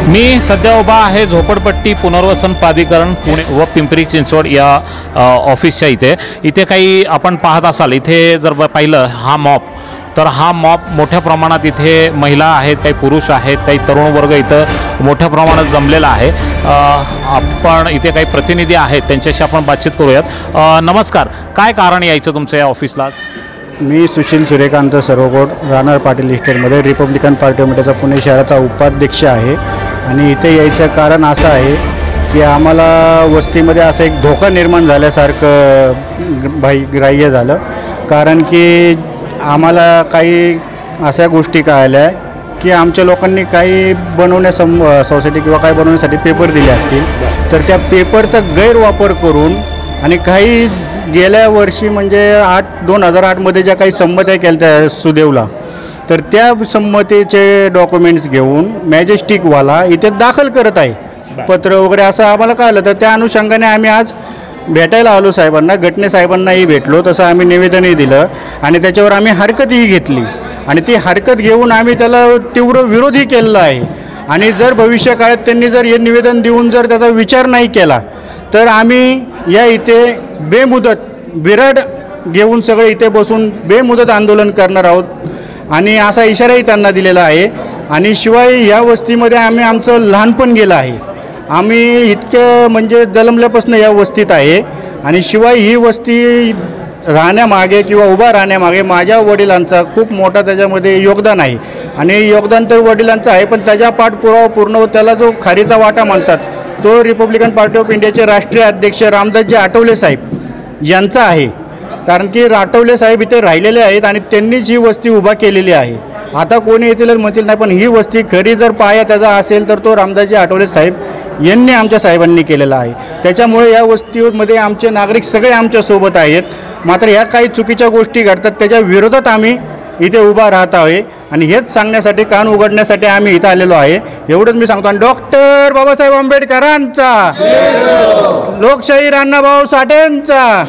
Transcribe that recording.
मी सध्या उभा आहे झोपडपट्टी पुनर्वसन प्राधिकरण पुणे व पिंपरी चिंचवड या ऑफिसच्या इथे काही आपण पाहत असाल, इथे जर पाहिलं हा मॉप, तर हा मॉप मोठ्या प्रमाणात इथे महिला आहेत, काही पुरुष आहेत, काही तरुण वर्ग इथं मोठ्या प्रमाणात जमलेला आहे। आपण इथे काही प्रतिनिधी आहेत, त्यांच्याशी आपण बातचीत करूयात। नमस्कार, काय कारण यायचं तुमच्या या ऑफिसला? मी सुशील सूर्यकांत सरवकोट, राहणार पाटील इस्टेटमध्ये रिपब्लिकन पार्टी ऑफ इंडियाचा पुणे शहराचा उपाध्यक्ष आहे। आणि इथे यायचं कारण असं आहे की आम्हाला वस्तीमध्ये असं एक धोका निर्माण झाल्यासारखं ग्राह्य झालं, कारण की आम्हाला काही अशा गोष्टी कळल्या की आमच्या लोकांनी काही सोसायटी किंवा काही बनवण्यासाठी पेपर दिले असतील, तर त्या पेपरचा गैरवापर करून आणि काही गेल्या वर्षी म्हणजे 2008मध्ये ज्या काही संमत्या केल्या त्या सुदैवला, तर त्या संमतीचे डॉक्युमेंट्स घेऊन मॅजेस्टिकवाला इथे दाखल करत आहे पत्र वगैरे, असं आम्हाला कळलं। तर त्या अनुषंगाने आम्ही आज भेटायला आलो साहेबांना, घटने साहेबांनाही भेटलो, तसं आम्ही निवेदनही दिलं आणि त्याच्यावर आम्ही हरकतही घेतली आणि ती हरकत घेऊन आम्ही त्याला तीव्र विरोधही केलेला आहे। आणि जर भविष्य काळात त्यांनी जर हे निवेदन देऊन जर त्याचा विचार नाही केला तर आम्ही या इथे बेमुदत विराड घेऊन सगळे इथे बसून बेमुदत आंदोलन करणार आहोत आणि असा इशाराही त्यांना दिलेला आहे। आणि शिवाय या वस्तीमध्ये आम्ही आमचं लहानपण गेलं आहे, आम्ही इतकं म्हणजे जन्मल्यापासून या वस्तीत आहे आणि शिवाय ही वस्ती राहण्यामागे किंवा उभा राहण्यामागे माझ्या वडिलांचा खूप मोठा त्याच्यामध्ये योगदान आहे आणि योगदान तर वडिलांचं आहे, पण त्याच्या पाठपुरावा पूर्ण त्याला जो खारीचा वाटा म्हणतात तो रिपब्लिकन पार्टी ऑफ इंडियाचे राष्ट्रीय अध्यक्ष रामदासजी आठवले साहेब यांचा आहे। कारण की आठवले साहेब इथे राहिलेले आहेत आणि त्यांनीच ही वस्ती उभा केलेली आहे। आता कोणी येतील म्हणतील नाही, पण ही वस्ती खरी जर पाया त्याचा असेल तर तो रामदासजी आठवले साहेब यांनी आमच्या साहेबांनी केलेला आहे। त्याच्यामुळे या वस्तीमध्ये आमचे नागरिक सगळे आमच्यासोबत आहेत। मात्र ह्या काही चुकीच्या गोष्टी घडतात त्याच्या विरोधात आम्ही इथे उभा राहत आहे आणि हेच सांगण्यासाठी, कान उघडण्यासाठी आम्ही इथं आलेलो आहे। एवढंच मी सांगतो। आणि डॉक्टर बाबासाहेब आंबेडकरांचा, लोकशाहीर अण्णाभाऊ साठेंचा